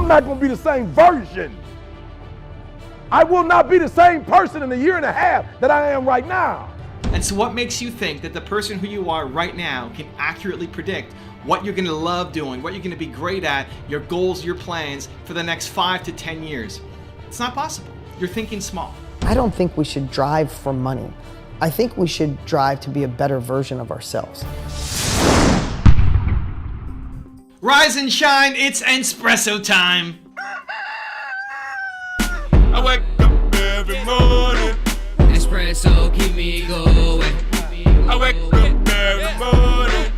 not going to be the same version. I will not be the same person in a year and a half that I am right now. And so what makes you think that the person who you are right now can accurately predict what you're going to love doing, what you're going to be great at, your goals, your plans for the next 5 to 10 years? It's not possible. You're thinking small. I don't think we should drive for money. I think we should drive to be a better version of ourselves. Rise and shine, it's espresso time. I wake up every morning. Espresso keep me going. I wake up every morning.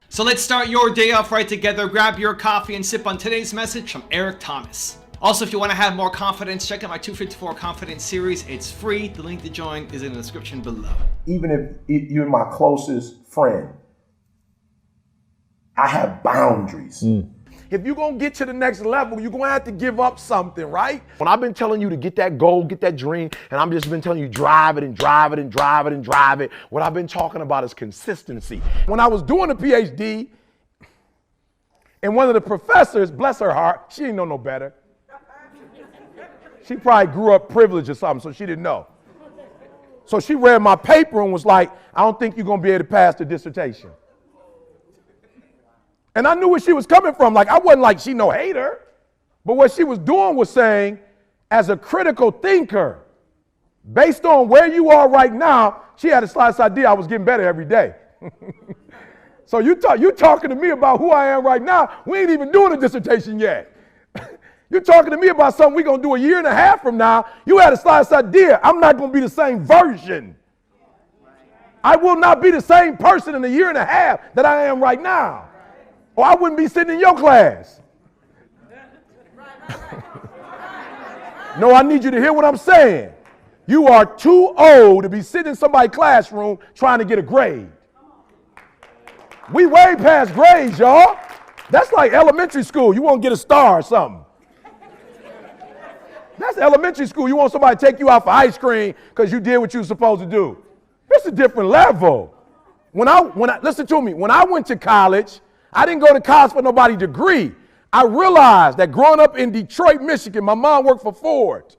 So let's start your day off right together. Grab your coffee and sip on today's message from Eric Thomas. Also, if you want to have more confidence, check out my 254 Confidence series. It's free. The link to join is in the description below. Even if you're my closest friend, I have boundaries. If you're going to get to the next level, you're going to have to give up something, right? When I've been telling you to get that goal, get that dream, and I've just been telling you drive it and drive it and drive it and drive it, what I've been talking about is consistency. When I was doing a PhD, and one of the professors, bless her heart, she didn't know no better. She probably grew up privileged or something, so she didn't know. So she read my paper and was like, I don't think you're going to be able to pass the dissertation. And I knew where she was coming from. Like, I wasn't like she no hater. But what she was doing was saying, as a critical thinker, based on where you are right now, she had a slight idea I was getting better every day. So you talking to me about who I am right now. We ain't even doing a dissertation yet. You're talking to me about something we're going to do a year and a half from now. You had a slight idea. I'm not going to be the same version. I will not be the same person in a year and a half that I am right now. Or I wouldn't be sitting in your class. No, I need you to hear what I'm saying. You are too old to be sitting in somebody's classroom trying to get a grade. We way past grades, y'all. That's like elementary school. You want to get a star or something. That's elementary school. You want somebody to take you out for ice cream because you did what you were supposed to do. It's a different level. Listen to me. When I went to college, I didn't go to college for nobody's degree. I realized that growing up in Detroit, Michigan, my mom worked for Ford.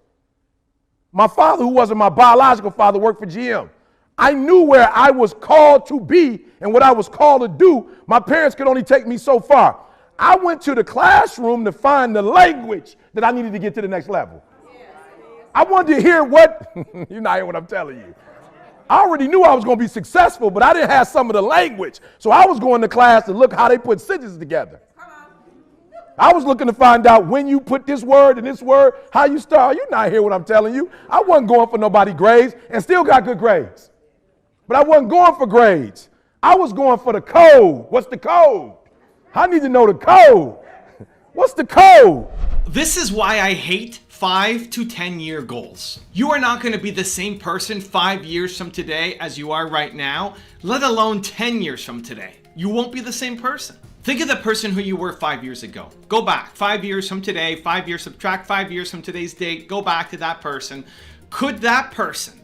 My father, who wasn't my biological father, worked for GM. I knew where I was called to be and what I was called to do. My parents could only take me so far. I went to the classroom to find the language that I needed to get to the next level. I wanted to hear what, you're not hearing what I'm telling you. I already knew I was going to be successful, but I didn't have some of the language. So I was going to class to look how they put sentences together. I was looking to find out when you put this word and this word, how you start. You're not hearing what I'm telling you. I wasn't going for nobody's grades and still got good grades. But I wasn't going for grades. I was going for the code. What's the code? I need to know the code. What's the code? This is why I hate 5 to 10 year goals. You are not going to be the same person 5 years from today as you are right now, let alone 10 years from today. You won't be the same person. Think of the person who you were 5 years ago. Go back 5 years from today, 5 years, subtract 5 years from today's date, go back to that person. Could that person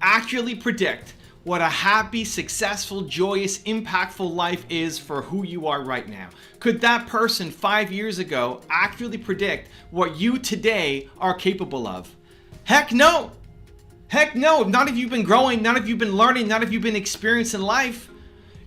accurately predict what a happy, successful, joyous, impactful life is for who you are right now? Could that person 5 years ago accurately predict what you today are capable of? Heck no. Heck no. Not if you've been growing, not if you've been learning, not if you've been experiencing life.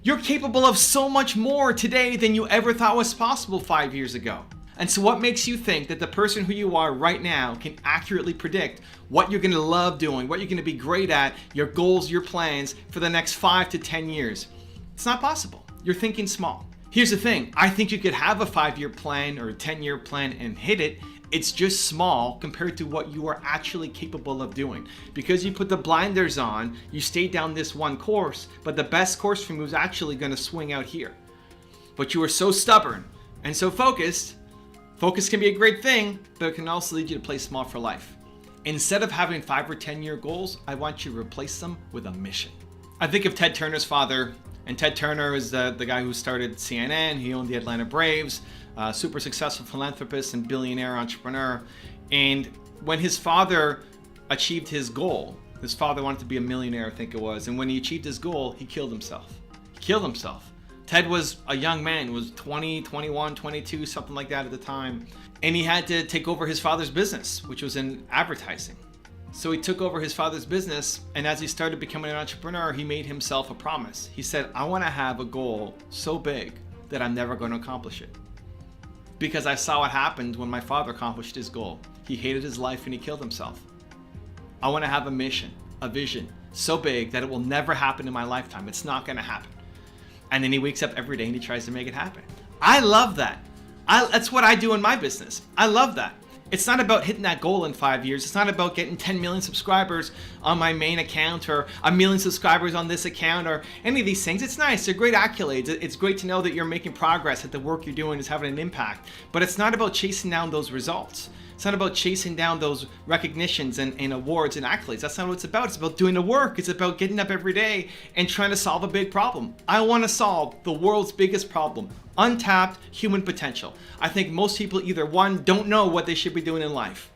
You're capable of so much more today than you ever thought was possible 5 years ago. And so what makes you think that the person who you are right now can accurately predict what you're going to love doing, what you're going to be great at, your goals, your plans for the next 5 to 10 years? It's not possible. You're thinking small. Here's the thing. I think you could have a 5-year plan or a 10-year plan and hit it. It's just small compared to what you are actually capable of doing. Because you put the blinders on, you stay down this one course, but the best course for you is actually going to swing out here. But you are so stubborn and so focused. Focus can be a great thing, but it can also lead you to play small for life. Instead of having 5 or 10 year goals, I want you to replace them with a mission. I think of Ted Turner's father, and Ted Turner is the guy who started CNN. He owned the Atlanta Braves, super successful philanthropist and billionaire entrepreneur. And when his father achieved his goal, his father wanted to be a millionaire, I think it was. And when he achieved his goal, he killed himself. He killed himself. Ted was a young man, was 20, 21, 22, something like that at the time. And he had to take over his father's business, which was in advertising. So he took over his father's business, and as he started becoming an entrepreneur, he made himself a promise. He said, I want to have a goal so big that I'm never going to accomplish it. Because I saw what happened when my father accomplished his goal. He hated his life and he killed himself. I want to have a mission, a vision so big that it will never happen in my lifetime. It's not going to happen. And then he wakes up every day and he tries to make it happen. I love that. That's what I do in my business. I love that. It's not about hitting that goal in 5 years. It's not about getting 10 million subscribers on my main account or 1 million subscribers on this account or any of these things. It's nice. They're great accolades. It's great to know that you're making progress, that the work you're doing is having an impact. But it's not about chasing down those results. It's not about chasing down those recognitions and awards and accolades. That's not what it's about. It's about doing the work. It's about getting up every day and trying to solve a big problem. I want to solve the world's biggest problem, untapped human potential. I think most people either, one, don't know what they should be doing in life.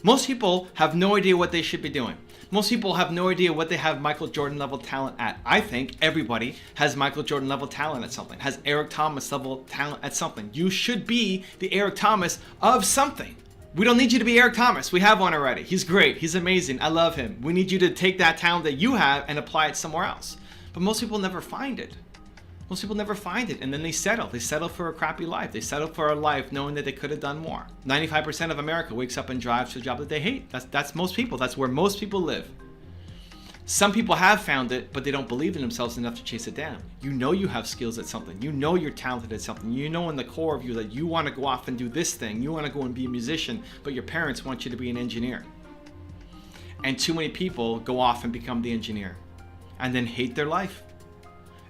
Most people have no idea what they should be doing. Most people have no idea what they have Michael Jordan level talent at. I think everybody has Michael Jordan level talent at something, has Eric Thomas level talent at something. You should be the Eric Thomas of something. We don't need you to be Eric Thomas. We have one already. He's great. He's amazing. I love him. We need you to take that talent that you have and apply it somewhere else. But most people never find it. Most people never find it, and then they settle. They settle for a crappy life. They settle for a life knowing that they could have done more. 95% of America wakes up and drives to a job that they hate. That's most people. That's where most people live. Some people have found it, but they don't believe in themselves enough to chase it down. You know you have skills at something. You know you're talented at something. You know in the core of you that you want to go off and do this thing. You want to go and be a musician, but your parents want you to be an engineer. And too many people go off and become the engineer and then hate their life.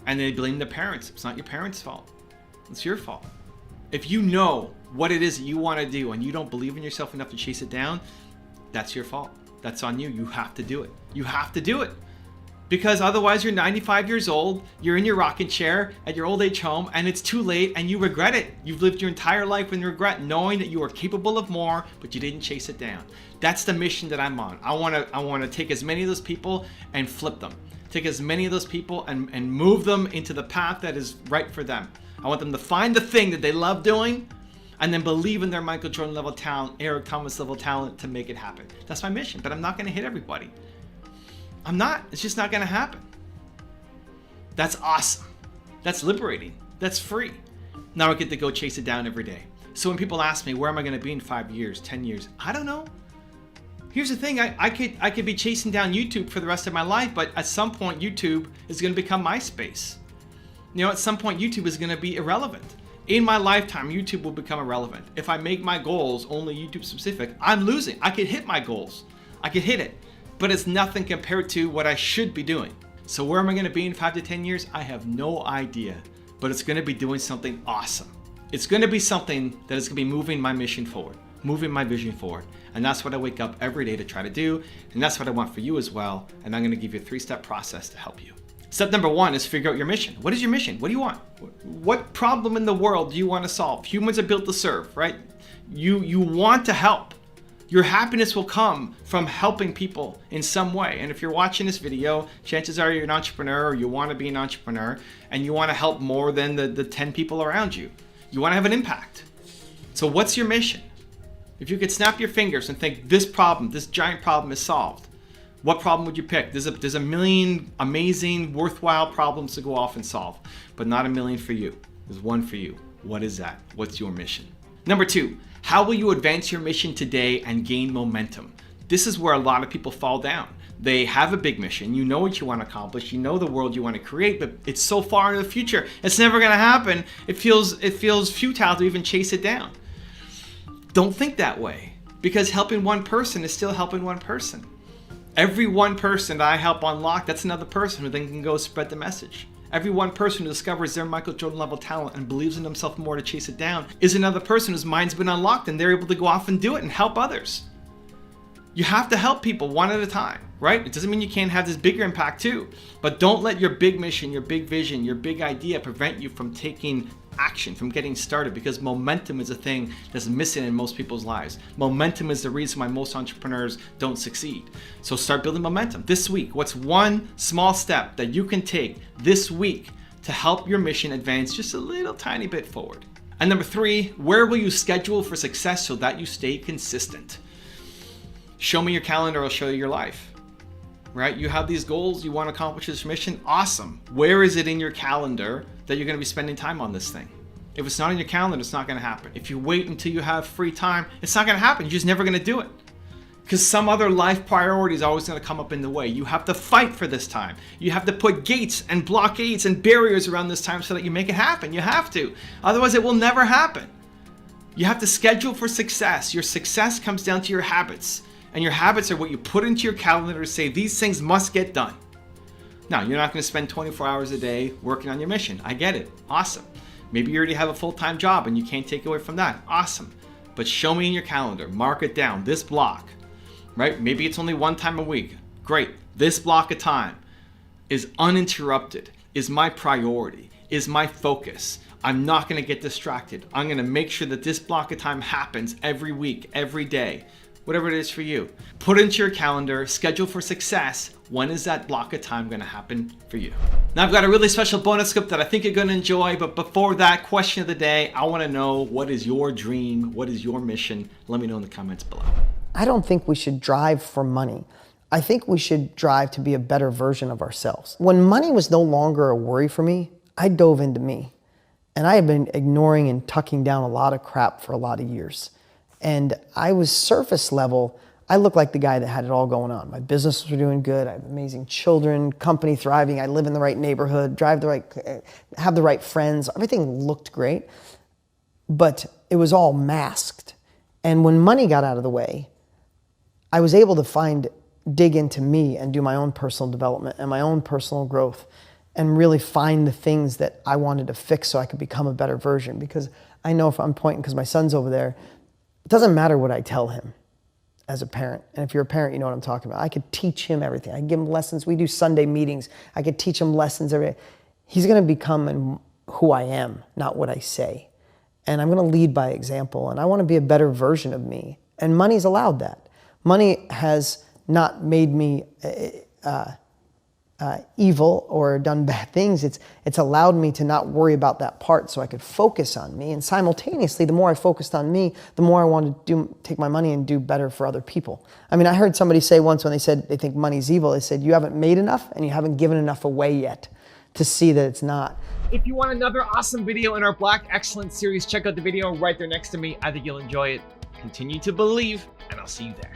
And they blame their parents. It's not your parents' fault. It's your fault. If you know what it is that you want to do and you don't believe in yourself enough to chase it down, that's your fault. That's on you. You have to do it. You have to do it. Because otherwise you're 95 years old, you're in your rocking chair at your old age home, and it's too late and you regret it. You've lived your entire life in regret, knowing that you are capable of more, but you didn't chase it down. That's the mission that I'm on. I want to take as many of those people and flip them. Take as many of those people and move them into the path that is right for them. I want them to find the thing that they love doing and then believe in their Michael Jordan level talent, Eric Thomas level talent to make it happen. That's my mission, but I'm not going to hit everybody. I'm not. It's just not going to happen. That's awesome. That's liberating. That's free. Now I get to go chase it down every day. So when people ask me, where am I going to be in 5 years, 10 years? I don't know. Here's the thing, I could be chasing down YouTube for the rest of my life, but at some point YouTube is going to become my space. You know, at some point YouTube is going to be irrelevant. In my lifetime, YouTube will become irrelevant. If I make my goals only YouTube specific, I'm losing. I could hit my goals. I could hit it, but it's nothing compared to what I should be doing. So where am I going to be in 5 to 10 years? I have no idea, but it's going to be doing something awesome. It's going to be something that is going to be moving my mission forward, moving my vision forward. And that's what I wake up every day to try to do. And that's what I want for you as well. And I'm going to give you a 3-step process to help you. Step number 1 is figure out your mission. What is your mission? What do you want? What problem in the world do you want to solve? Humans are built to serve, right? You want to help. Your happiness will come from helping people in some way. And if you're watching this video, chances are you're an entrepreneur or you want to be an entrepreneur and you want to help more than the 10 people around you. You want to have an impact. So what's your mission? If you could snap your fingers and think this problem, this giant problem is solved, what problem would you pick? There's a million amazing, worthwhile problems to go off and solve, but not a million for you. There's one for you. What is that? What's your mission? Number 2, how will you advance your mission today and gain momentum? This is where a lot of people fall down. They have a big mission. You know what you want to accomplish. You know the world you want to create, but it's so far into the future. It's never going to happen. It feels futile to even chase it down. Don't think that way, because helping one person is still helping one person. Every one person that I help unlock, that's another person who then can go spread the message. Every one person who discovers their Michael Jordan level talent and believes in themselves more to chase it down is another person whose mind's been unlocked and they're able to go off and do it and help others. You have to help people one at a time, right? It doesn't mean you can't have this bigger impact too, but don't let your big mission, your big vision, your big idea prevent you from taking action, from getting started, because momentum is a thing that's missing in most people's lives. Momentum is the reason why most entrepreneurs don't succeed. So start building momentum. This week, what's one small step that you can take this week to help your mission advance just a little tiny bit forward. And number 3, where will you schedule for success so that you stay consistent? Show me your calendar, I'll show you your life. Right? You have these goals, you want to accomplish this mission, awesome. Where is it in your calendar that you're going to be spending time on this thing? If it's not in your calendar, it's not going to happen. If you wait until you have free time, it's not going to happen. You're just never going to do it. Because some other life priority is always going to come up in the way. You have to fight for this time. You have to put gates and blockades and barriers around this time so that you make it happen. You have to. Otherwise, it will never happen. You have to schedule for success. Your success comes down to your habits. And your habits are what you put into your calendar to say, these things must get done. Now, you're not going to spend 24 hours a day working on your mission. I get it. Awesome. Maybe you already have a full-time job and you can't take away from that. Awesome. But show me in your calendar. Mark it down. This block. Right? Maybe it's only one time a week. Great. This block of time is uninterrupted, is my priority, is my focus. I'm not going to get distracted. I'm going to make sure that this block of time happens every week, every day, whatever it is for you. Put into your calendar, schedule for success. When is that block of time going to happen for you? Now I've got a really special bonus script that I think you're going to enjoy, but before that, question of the day, I want to know, what is your dream? What is your mission? Let me know in the comments below. I don't think we should drive for money. I think we should drive to be a better version of ourselves. When money was no longer a worry for me, I dove into me. And I had been ignoring and tucking down a lot of crap for a lot of years. And I was surface level. I looked like the guy that had it all going on. My businesses were doing good. I have amazing children, company thriving. I live in the right neighborhood, have the right friends. Everything looked great, but it was all masked. And when money got out of the way, I was able to dig into me and do my own personal development and my own personal growth and really find the things that I wanted to fix so I could become a better version. Because I know, if I'm pointing because my son's over there, it doesn't matter what I tell him as a parent. And if you're a parent, you know what I'm talking about. I could teach him everything. I give him lessons. We do Sunday meetings. I could teach him lessons every day. He's going to become who I am, not what I say. And I'm going to lead by example. And I want to be a better version of me. And money's allowed that. Money has not made me evil or done bad things. It's allowed me to not worry about that part so I could focus on me. And simultaneously, the more I focused on me, the more I wanted to take my money and do better for other people. I mean, I heard somebody say once when they said they think money's evil, they said, you haven't made enough and you haven't given enough away yet to see that it's not. If you want another awesome video in our Black Excellence series, check out the video right there next to me. I think you'll enjoy it. Continue to believe, and I'll see you there.